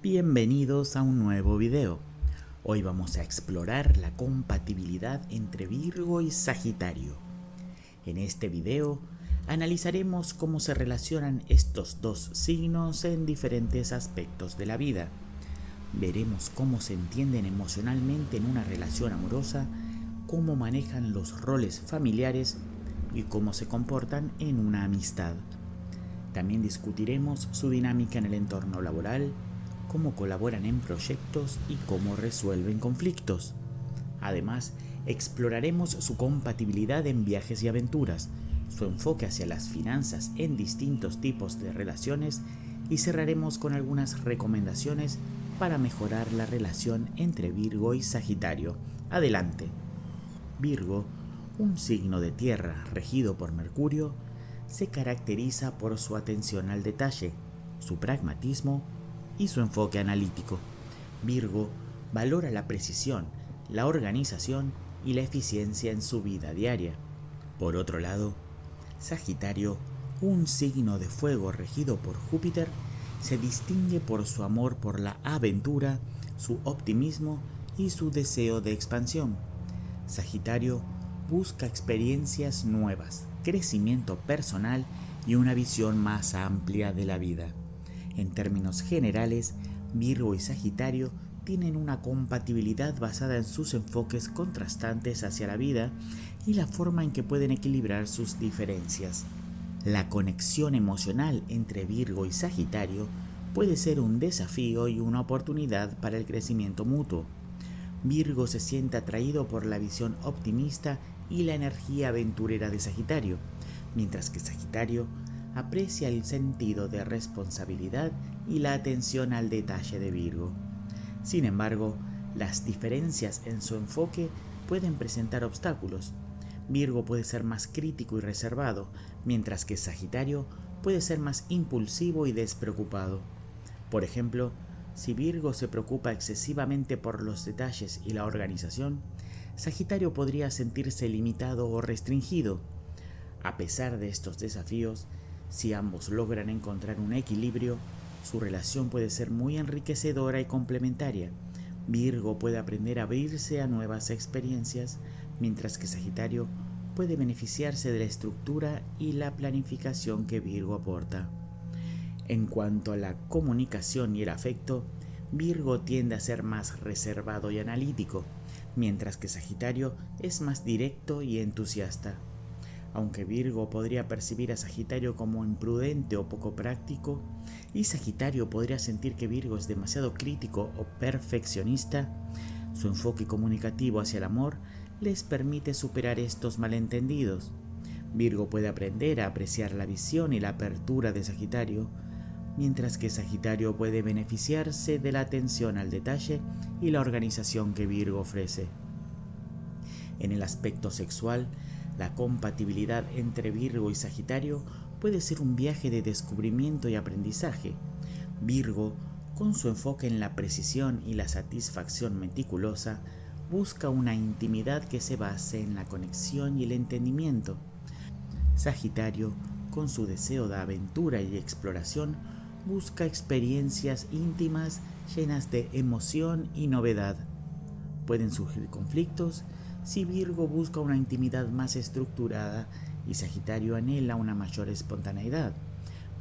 Bienvenidos a un nuevo video. Hoy vamos a explorar la compatibilidad entre Virgo y Sagitario. En este video analizaremos cómo se relacionan estos dos signos en diferentes aspectos de la vida. Veremos cómo se entienden emocionalmente en una relación amorosa, cómo manejan los roles familiares y cómo se comportan en una amistad. También discutiremos su dinámica en el entorno laboral, cómo colaboran en proyectos y cómo resuelven conflictos. Además, exploraremos su compatibilidad en viajes y aventuras, su enfoque hacia las finanzas en distintos tipos de relaciones y cerraremos con algunas recomendaciones para mejorar la relación entre Virgo y Sagitario. Adelante. Virgo, un signo de tierra regido por Mercurio, se caracteriza por su atención al detalle, su pragmatismo y su enfoque analítico. Virgo valora la precisión, la organización y la eficiencia en su vida diaria. Por otro lado, Sagitario, un signo de fuego regido por Júpiter, se distingue por su amor por la aventura, su optimismo y su deseo de expansión. Sagitario busca experiencias nuevas, crecimiento personal y una visión más amplia de la vida. En términos generales, Virgo y Sagitario tienen una compatibilidad basada en sus enfoques contrastantes hacia la vida y la forma en que pueden equilibrar sus diferencias. La conexión emocional entre Virgo y Sagitario puede ser un desafío y una oportunidad para el crecimiento mutuo. Virgo se siente atraído por la visión optimista y la energía aventurera de Sagitario, mientras que Sagitario aprecia el sentido de responsabilidad y la atención al detalle de Virgo. Sin embargo, las diferencias en su enfoque pueden presentar obstáculos. Virgo puede ser más crítico y reservado, mientras que Sagitario puede ser más impulsivo y despreocupado. Por ejemplo, si Virgo se preocupa excesivamente por los detalles y la organización, Sagitario podría sentirse limitado o restringido. A pesar de estos desafíos, si ambos logran encontrar un equilibrio, su relación puede ser muy enriquecedora y complementaria. Virgo puede aprender a abrirse a nuevas experiencias, mientras que Sagitario puede beneficiarse de la estructura y la planificación que Virgo aporta. En cuanto a la comunicación y el afecto, Virgo tiende a ser más reservado y analítico, mientras que Sagitario es más directo y entusiasta. Aunque Virgo podría percibir a Sagitario como imprudente o poco práctico, y Sagitario podría sentir que Virgo es demasiado crítico o perfeccionista, su enfoque comunicativo hacia el amor les permite superar estos malentendidos. Virgo puede aprender a apreciar la visión y la apertura de Sagitario, mientras que Sagitario puede beneficiarse de la atención al detalle y la organización que Virgo ofrece. En el aspecto sexual, la compatibilidad entre Virgo y Sagitario puede ser un viaje de descubrimiento y aprendizaje. Virgo, con su enfoque en la precisión y la satisfacción meticulosa, busca una intimidad que se base en la conexión y el entendimiento. Sagitario, con su deseo de aventura y exploración, busca experiencias íntimas llenas de emoción y novedad. Pueden surgir conflictos si Virgo busca una intimidad más estructurada y Sagitario anhela una mayor espontaneidad,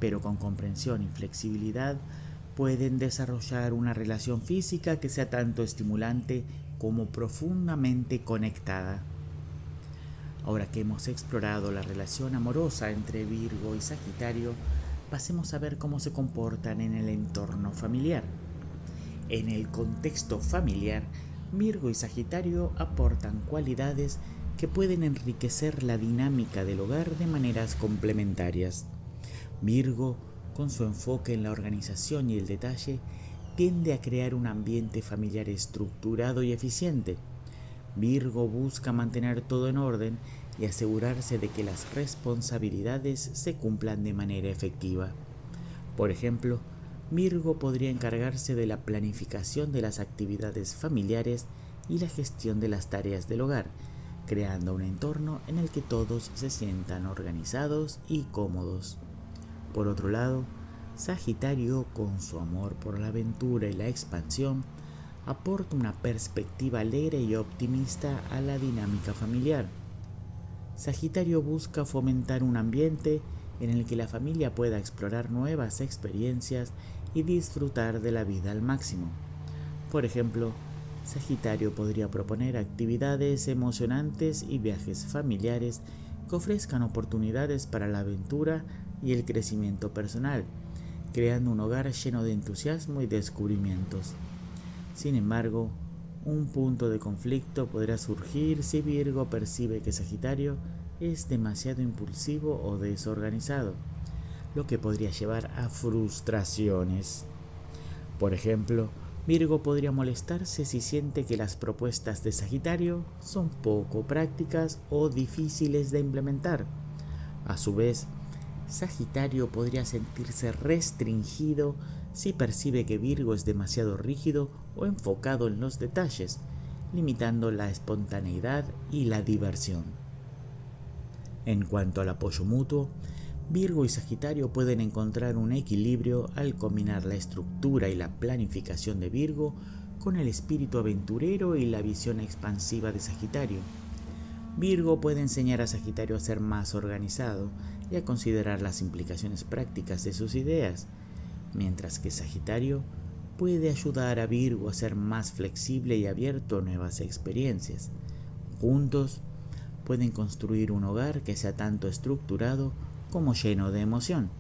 pero con comprensión y flexibilidad pueden desarrollar una relación física que sea tanto estimulante como profundamente conectada. Ahora que hemos explorado la relación amorosa entre Virgo y Sagitario, pasemos a ver cómo se comportan en el entorno familiar. En el contexto familiar, Virgo y Sagitario aportan cualidades que pueden enriquecer la dinámica del hogar de maneras complementarias. Virgo, con su enfoque en la organización y el detalle, tiende a crear un ambiente familiar estructurado y eficiente. Virgo busca mantener todo en orden y asegurarse de que las responsabilidades se cumplan de manera efectiva. Por ejemplo, Virgo podría encargarse de la planificación de las actividades familiares y la gestión de las tareas del hogar, creando un entorno en el que todos se sientan organizados y cómodos. Por otro lado, Sagitario, con su amor por la aventura y la expansión, aporta una perspectiva alegre y optimista a la dinámica familiar. Sagitario busca fomentar un ambiente en el que la familia pueda explorar nuevas experiencias y disfrutar de la vida al máximo. Por ejemplo, Sagitario podría proponer actividades emocionantes y viajes familiares que ofrezcan oportunidades para la aventura y el crecimiento personal, creando un hogar lleno de entusiasmo y descubrimientos. Sin embargo, un punto de conflicto podrá surgir si Virgo percibe que Sagitario es demasiado impulsivo o desorganizado, lo que podría llevar a frustraciones. Por ejemplo, Virgo podría molestarse si siente que las propuestas de Sagitario son poco prácticas o difíciles de implementar. A su vez, Sagitario podría sentirse restringido si percibe que Virgo es demasiado rígido o enfocado en los detalles, limitando la espontaneidad y la diversión. En cuanto al apoyo mutuo, Virgo y Sagitario pueden encontrar un equilibrio al combinar la estructura y la planificación de Virgo con el espíritu aventurero y la visión expansiva de Sagitario. Virgo puede enseñar a Sagitario a ser más organizado y a considerar las implicaciones prácticas de sus ideas, mientras que Sagitario puede ayudar a Virgo a ser más flexible y abierto a nuevas experiencias. Juntos, pueden construir un hogar que sea tanto estructurado como lleno de emoción,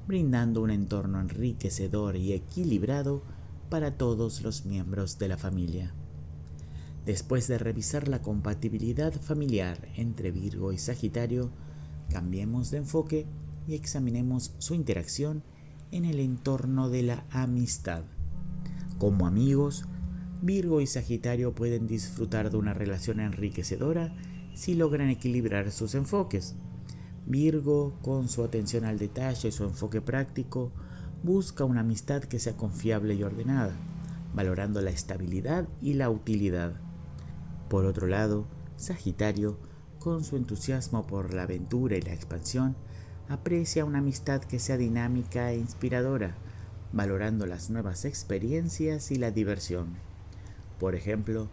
brindando un entorno enriquecedor y equilibrado para todos los miembros de la familia. Después de revisar la compatibilidad familiar entre Virgo y Sagitario, cambiemos de enfoque y examinemos su interacción en el entorno de la amistad. Como amigos, Virgo y Sagitario pueden disfrutar de una relación enriquecedora si logran equilibrar sus enfoques. Virgo, con su atención al detalle y su enfoque práctico, busca una amistad que sea confiable y ordenada, valorando la estabilidad y la utilidad. Por otro lado, Sagitario, con su entusiasmo por la aventura y la expansión, aprecia una amistad que sea dinámica e inspiradora, valorando las nuevas experiencias y la diversión. Por ejemplo,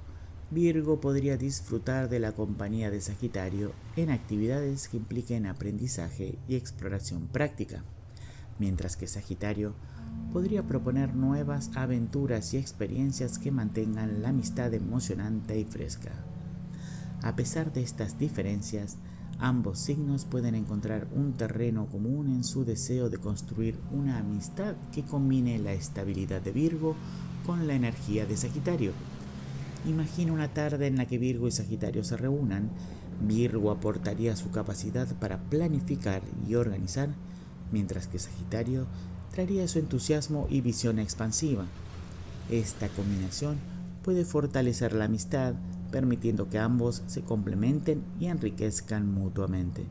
Virgo podría disfrutar de la compañía de Sagitario en actividades que impliquen aprendizaje y exploración práctica, mientras que Sagitario podría proponer nuevas aventuras y experiencias que mantengan la amistad emocionante y fresca. A pesar de estas diferencias, ambos signos pueden encontrar un terreno común en su deseo de construir una amistad que combine la estabilidad de Virgo con la energía de Sagitario. Imagina una tarde en la que Virgo y Sagitario se reúnan. Virgo aportaría su capacidad para planificar y organizar, mientras que Sagitario traería su entusiasmo y visión expansiva. Esta combinación puede fortalecer la amistad, permitiendo que ambos se complementen y enriquezcan mutuamente.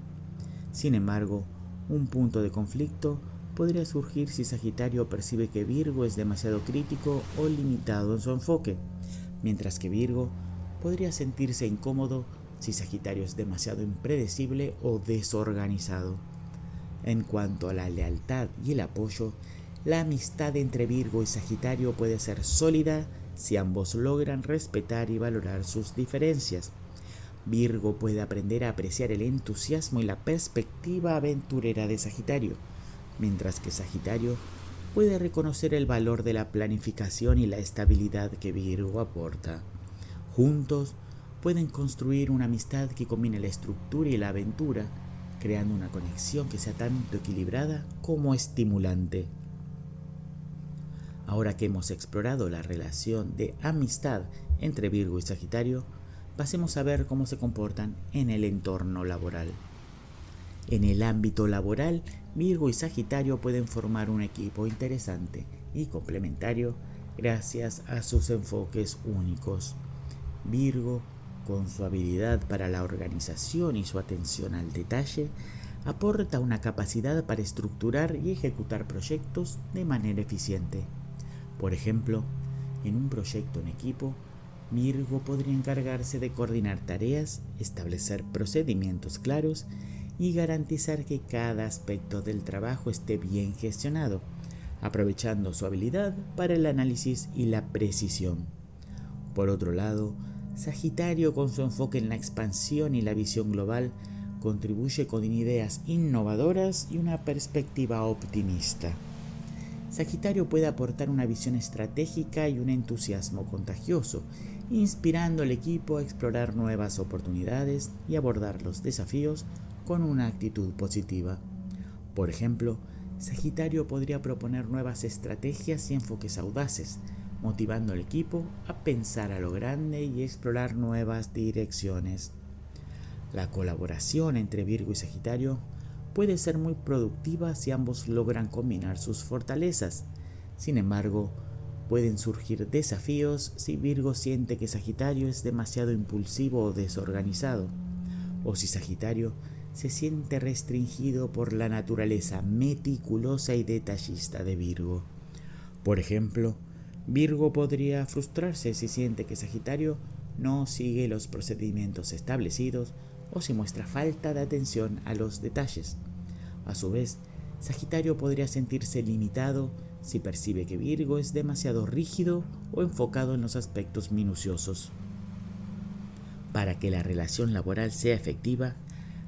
Sin embargo, un punto de conflicto podría surgir si Sagitario percibe que Virgo es demasiado crítico o limitado en su enfoque, mientras que Virgo podría sentirse incómodo si Sagitario es demasiado impredecible o desorganizado. En cuanto a la lealtad y el apoyo, la amistad entre Virgo y Sagitario puede ser sólida si ambos logran respetar y valorar sus diferencias. Virgo puede aprender a apreciar el entusiasmo y la perspectiva aventurera de Sagitario, mientras que Sagitario puede reconocer el valor de la planificación y la estabilidad que Virgo aporta. Juntos pueden construir una amistad que combine la estructura y la aventura, creando una conexión que sea tanto equilibrada como estimulante. Ahora que hemos explorado la relación de amistad entre Virgo y Sagitario, pasemos a ver cómo se comportan en el entorno laboral. En el ámbito laboral, Virgo y Sagitario pueden formar un equipo interesante y complementario gracias a sus enfoques únicos. Virgo, con su habilidad para la organización y su atención al detalle, aporta una capacidad para estructurar y ejecutar proyectos de manera eficiente. Por ejemplo, en un proyecto en equipo, Virgo podría encargarse de coordinar tareas, establecer procedimientos claros y garantizar que cada aspecto del trabajo esté bien gestionado, aprovechando su habilidad para el análisis y la precisión. Por otro lado, Sagitario, con su enfoque en la expansión y la visión global, contribuye con ideas innovadoras y una perspectiva optimista. Sagitario puede aportar una visión estratégica y un entusiasmo contagioso, inspirando al equipo a explorar nuevas oportunidades y abordar los desafíos con una actitud positiva. Por ejemplo, Sagitario podría proponer nuevas estrategias y enfoques audaces, motivando al equipo a pensar a lo grande y explorar nuevas direcciones. La colaboración entre Virgo y Sagitario puede ser muy productiva si ambos logran combinar sus fortalezas. Sin embargo, pueden surgir desafíos si Virgo siente que Sagitario es demasiado impulsivo o desorganizado, o si Sagitario se siente restringido por la naturaleza meticulosa y detallista de Virgo. Por ejemplo, Virgo podría frustrarse si siente que Sagitario no sigue los procedimientos establecidos o si muestra falta de atención a los detalles. A su vez, Sagitario podría sentirse limitado si percibe que Virgo es demasiado rígido o enfocado en los aspectos minuciosos. Para que la relación laboral sea efectiva,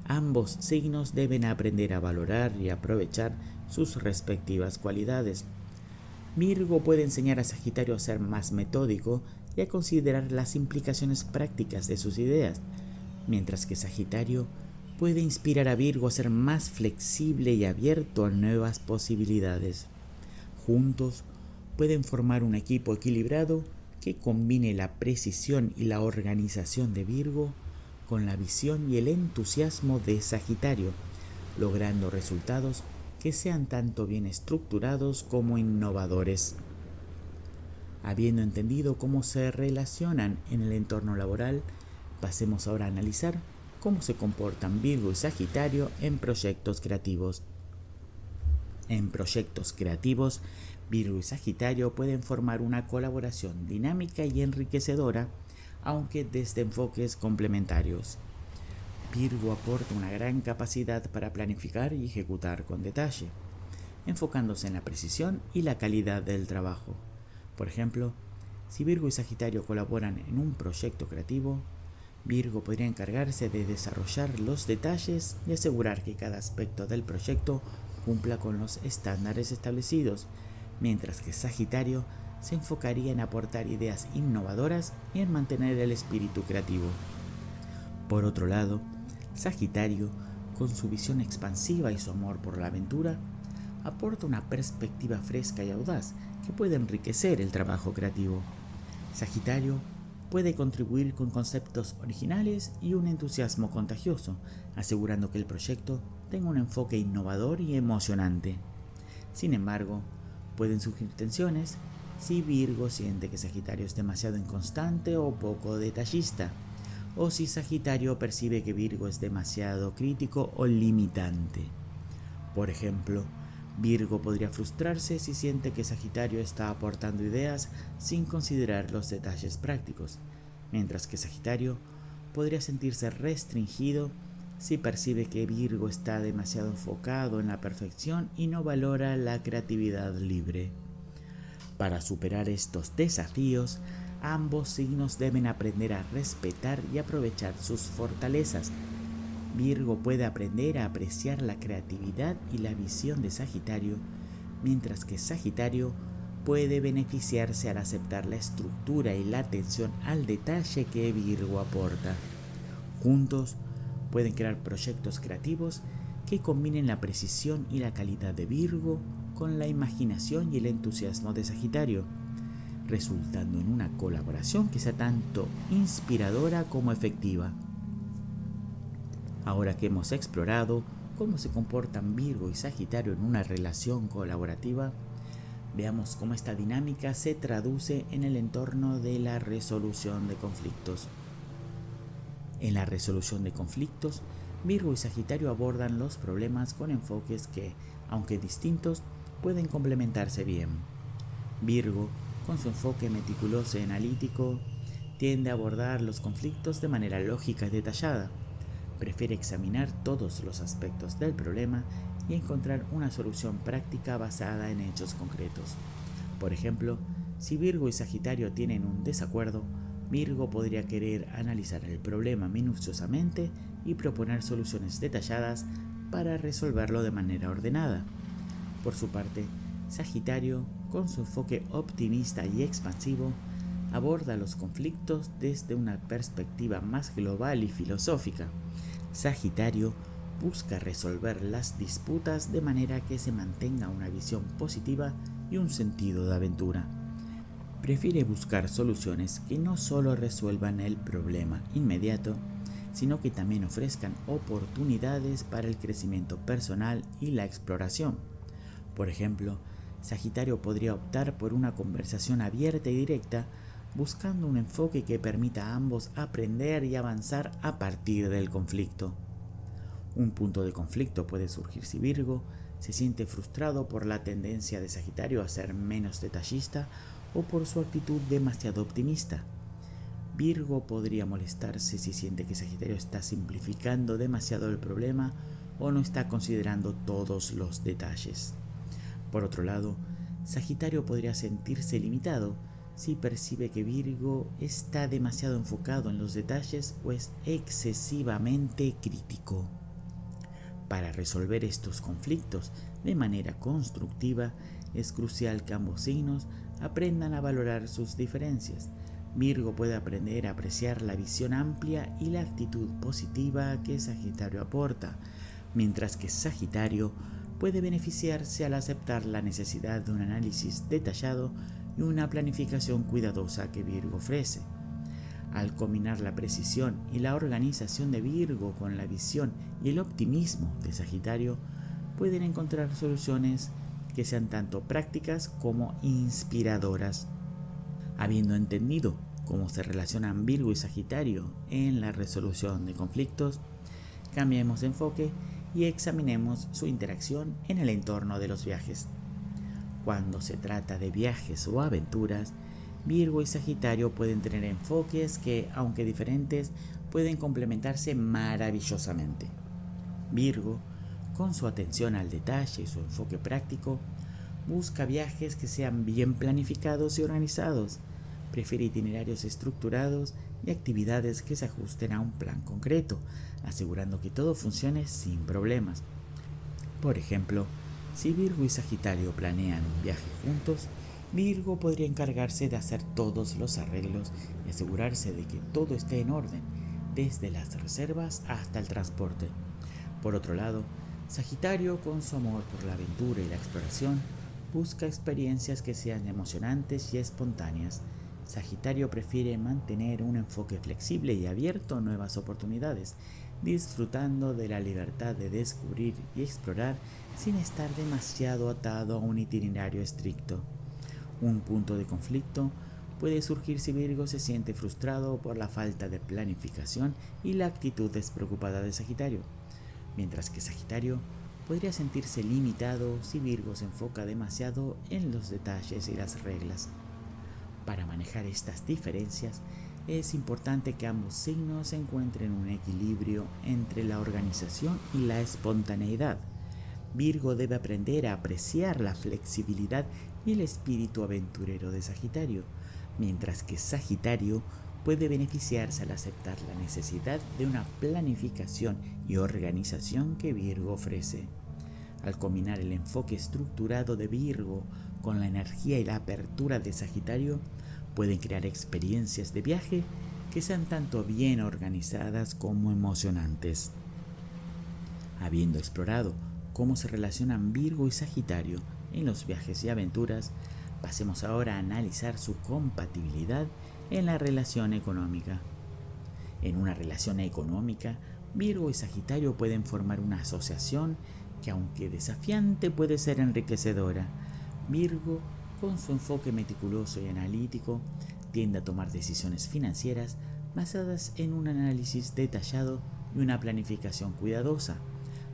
ambos signos deben aprender a valorar y aprovechar sus respectivas cualidades. Virgo puede enseñar a Sagitario a ser más metódico y a considerar las implicaciones prácticas de sus ideas, mientras que Sagitario puede inspirar a Virgo a ser más flexible y abierto a nuevas posibilidades. Juntos pueden formar un equipo equilibrado que combine la precisión y la organización de Virgo con la visión y el entusiasmo de Sagitario, logrando resultados que sean tanto bien estructurados como innovadores. Habiendo entendido cómo se relacionan en el entorno laboral, pasemos ahora a analizar cómo se comportan Virgo y Sagitario en proyectos creativos. En proyectos creativos, Virgo y Sagitario pueden formar una colaboración dinámica y enriquecedora, aunque desde enfoques complementarios. Virgo aporta una gran capacidad para planificar y ejecutar con detalle, enfocándose en la precisión y la calidad del trabajo. Por ejemplo, si Virgo y Sagitario colaboran en un proyecto creativo, Virgo podría encargarse de desarrollar los detalles y asegurar que cada aspecto del proyecto cumpla con los estándares establecidos, mientras que Sagitario se enfocaría en aportar ideas innovadoras y en mantener el espíritu creativo. Por otro lado, Sagitario, con su visión expansiva y su amor por la aventura, aporta una perspectiva fresca y audaz que puede enriquecer el trabajo creativo. Sagitario puede contribuir con conceptos originales y un entusiasmo contagioso, asegurando que el proyecto tenga un enfoque innovador y emocionante. Sin embargo, pueden surgir tensiones si Virgo siente que Sagitario es demasiado inconstante o poco detallista, o si Sagitario percibe que Virgo es demasiado crítico o limitante. Por ejemplo, Virgo podría frustrarse si siente que Sagitario está aportando ideas sin considerar los detalles prácticos, mientras que Sagitario podría sentirse restringido si percibe que Virgo está demasiado enfocado en la perfección y no valora la creatividad libre. Para superar estos desafíos, ambos signos deben aprender a respetar y aprovechar sus fortalezas. Virgo puede aprender a apreciar la creatividad y la visión de Sagitario, mientras que Sagitario puede beneficiarse al aceptar la estructura y la atención al detalle que Virgo aporta. Juntos pueden crear proyectos creativos que combinen la precisión y la calidad de Virgo con la imaginación y el entusiasmo de Sagitario, resultando en una colaboración que sea tanto inspiradora como efectiva. Ahora que hemos explorado cómo se comportan Virgo y Sagitario en una relación colaborativa, veamos cómo esta dinámica se traduce en el entorno de la resolución de conflictos. En la resolución de conflictos, Virgo y Sagitario abordan los problemas con enfoques que, aunque distintos, pueden complementarse bien. Virgo, con su enfoque meticuloso y analítico, tiende a abordar los conflictos de manera lógica y detallada. Prefiere examinar todos los aspectos del problema y encontrar una solución práctica basada en hechos concretos. Por ejemplo, si Virgo y Sagitario tienen un desacuerdo, Virgo podría querer analizar el problema minuciosamente y proponer soluciones detalladas para resolverlo de manera ordenada. Por su parte, Sagitario, con su enfoque optimista y expansivo, aborda los conflictos desde una perspectiva más global y filosófica. Sagitario busca resolver las disputas de manera que se mantenga una visión positiva y un sentido de aventura. Prefiere buscar soluciones que no solo resuelvan el problema inmediato, sino que también ofrezcan oportunidades para el crecimiento personal y la exploración. Por ejemplo, Sagitario podría optar por una conversación abierta y directa, buscando un enfoque que permita a ambos aprender y avanzar a partir del conflicto. Un punto de conflicto puede surgir si Virgo se siente frustrado por la tendencia de Sagitario a ser menos detallista o por su actitud demasiado optimista. Virgo podría molestarse si siente que Sagitario está simplificando demasiado el problema o no está considerando todos los detalles. Por otro lado, Sagitario podría sentirse limitado si percibe que Virgo está demasiado enfocado en los detalles o es excesivamente crítico. Para resolver estos conflictos de manera constructiva, es crucial que ambos signos aprendan a valorar sus diferencias. Virgo puede aprender a apreciar la visión amplia y la actitud positiva que Sagitario aporta, mientras que Sagitario puede beneficiarse al aceptar la necesidad de un análisis detallado y una planificación cuidadosa que Virgo ofrece. Al combinar la precisión y la organización de Virgo con la visión y el optimismo de Sagitario, pueden encontrar soluciones que sean tanto prácticas como inspiradoras. Habiendo entendido cómo se relacionan Virgo y Sagitario en la resolución de conflictos, cambiemos de enfoque y examinemos su interacción en el entorno de los viajes. Cuando se trata de viajes o aventuras, Virgo y Sagitario pueden tener enfoques que, aunque diferentes, pueden complementarse maravillosamente. Virgo, con su atención al detalle y su enfoque práctico, busca viajes que sean bien planificados y organizados. Prefiere itinerarios estructurados y actividades que se ajusten a un plan concreto, asegurando que todo funcione sin problemas. Por ejemplo, si Virgo y Sagitario planean un viaje juntos, Virgo podría encargarse de hacer todos los arreglos y asegurarse de que todo esté en orden, desde las reservas hasta el transporte. Por otro lado, Sagitario, con su amor por la aventura y la exploración, busca experiencias que sean emocionantes y espontáneas. Sagitario prefiere mantener un enfoque flexible y abierto a nuevas oportunidades, disfrutando de la libertad de descubrir y explorar sin estar demasiado atado a un itinerario estricto. Un punto de conflicto puede surgir si Virgo se siente frustrado por la falta de planificación y la actitud despreocupada de Sagitario, mientras que Sagitario podría sentirse limitado si Virgo se enfoca demasiado en los detalles y las reglas. Para manejar estas diferencias, es importante que ambos signos encuentren un equilibrio entre la organización y la espontaneidad. Virgo debe aprender a apreciar la flexibilidad y el espíritu aventurero de Sagitario, mientras que Sagitario puede beneficiarse al aceptar la necesidad de una planificación y organización que Virgo ofrece. Al combinar el enfoque estructurado de Virgo con la energía y la apertura de Sagitario, pueden crear experiencias de viaje que sean tanto bien organizadas como emocionantes. Habiendo explorado cómo se relacionan Virgo y Sagitario en los viajes y aventuras, pasemos ahora a analizar su compatibilidad en la relación económica. En una relación económica, Virgo y Sagitario pueden formar una asociación que, aunque desafiante, puede ser enriquecedora. Virgo, con su enfoque meticuloso y analítico, tiende a tomar decisiones financieras basadas en un análisis detallado y una planificación cuidadosa.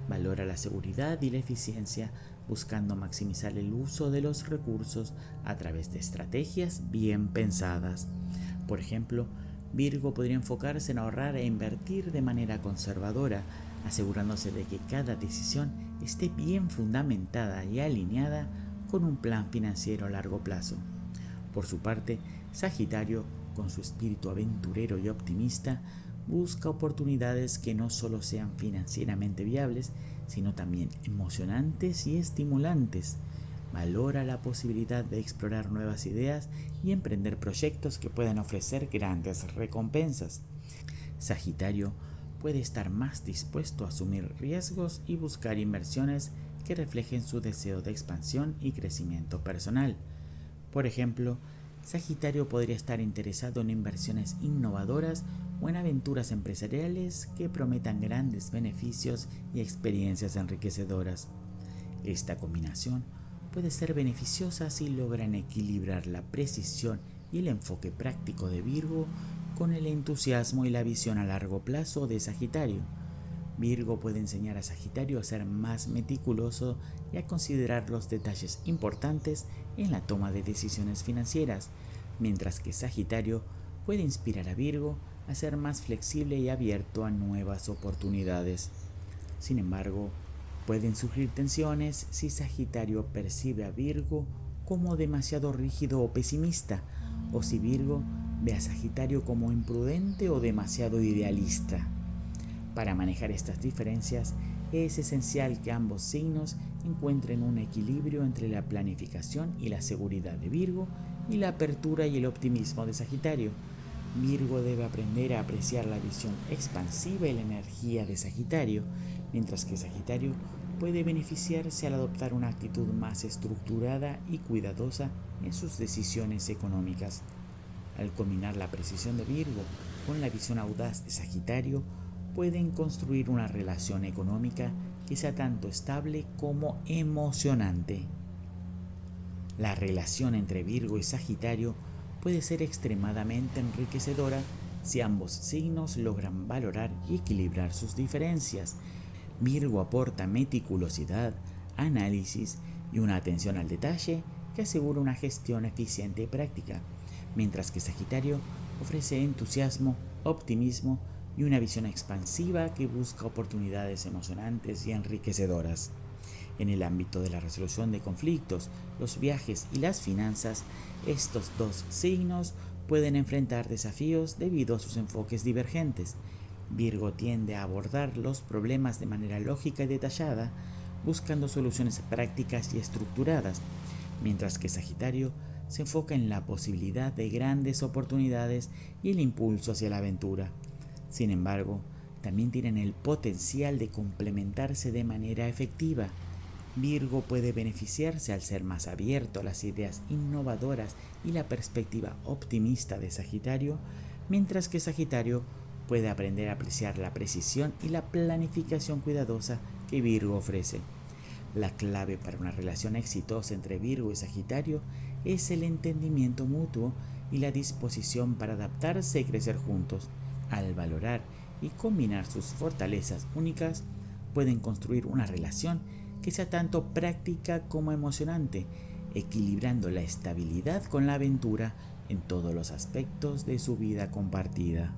Valora la seguridad y la eficiencia, buscando maximizar el uso de los recursos a través de estrategias bien pensadas. Por ejemplo, Virgo podría enfocarse en ahorrar e invertir de manera conservadora, asegurándose de que cada decisión esté bien fundamentada y alineada con un plan financiero a largo plazo. Por su parte, Sagitario, con su espíritu aventurero y optimista, busca oportunidades que no solo sean financieramente viables, sino también emocionantes y estimulantes. Valora la posibilidad de explorar nuevas ideas y emprender proyectos que puedan ofrecer grandes recompensas. Sagitario puede estar más dispuesto a asumir riesgos y buscar inversiones que reflejen su deseo de expansión y crecimiento personal. Por ejemplo, Sagitario podría estar interesado en inversiones innovadoras o en aventuras empresariales que prometan grandes beneficios y experiencias enriquecedoras. Esta combinación puede ser beneficiosa si logran equilibrar la precisión y el enfoque práctico de Virgo con el entusiasmo y la visión a largo plazo de Sagitario. Virgo puede enseñar a Sagitario a ser más meticuloso y a considerar los detalles importantes en la toma de decisiones financieras, mientras que Sagitario puede inspirar a Virgo a ser más flexible y abierto a nuevas oportunidades. Sin embargo, pueden surgir tensiones si Sagitario percibe a Virgo como demasiado rígido o pesimista, o si Virgo ve a Sagitario como imprudente o demasiado idealista. Para manejar estas diferencias, es esencial que ambos signos encuentren un equilibrio entre la planificación y la seguridad de Virgo y la apertura y el optimismo de Sagitario. Virgo debe aprender a apreciar la visión expansiva y la energía de Sagitario, mientras que Sagitario puede beneficiarse al adoptar una actitud más estructurada y cuidadosa en sus decisiones económicas. Al combinar la precisión de Virgo con la visión audaz de Sagitario, pueden construir una relación económica que sea tanto estable como emocionante. La relación entre Virgo y Sagitario puede ser extremadamente enriquecedora si ambos signos logran valorar y equilibrar sus diferencias. Virgo aporta meticulosidad, análisis y una atención al detalle que asegura una gestión eficiente y práctica, mientras que Sagitario ofrece entusiasmo, optimismo y una visión expansiva que busca oportunidades emocionantes y enriquecedoras. En el ámbito de la resolución de conflictos, los viajes y las finanzas, estos dos signos pueden enfrentar desafíos debido a sus enfoques divergentes. Virgo tiende a abordar los problemas de manera lógica y detallada, buscando soluciones prácticas y estructuradas, mientras que Sagitario se enfoca en la posibilidad de grandes oportunidades y el impulso hacia la aventura. Sin embargo, también tienen el potencial de complementarse de manera efectiva. Virgo puede beneficiarse al ser más abierto a las ideas innovadoras y la perspectiva optimista de Sagitario, mientras que Sagitario puede aprender a apreciar la precisión y la planificación cuidadosa que Virgo ofrece. La clave para una relación exitosa entre Virgo y Sagitario es el entendimiento mutuo y la disposición para adaptarse y crecer juntos. Al valorar y combinar sus fortalezas únicas, pueden construir una relación que sea tanto práctica como emocionante, equilibrando la estabilidad con la aventura en todos los aspectos de su vida compartida.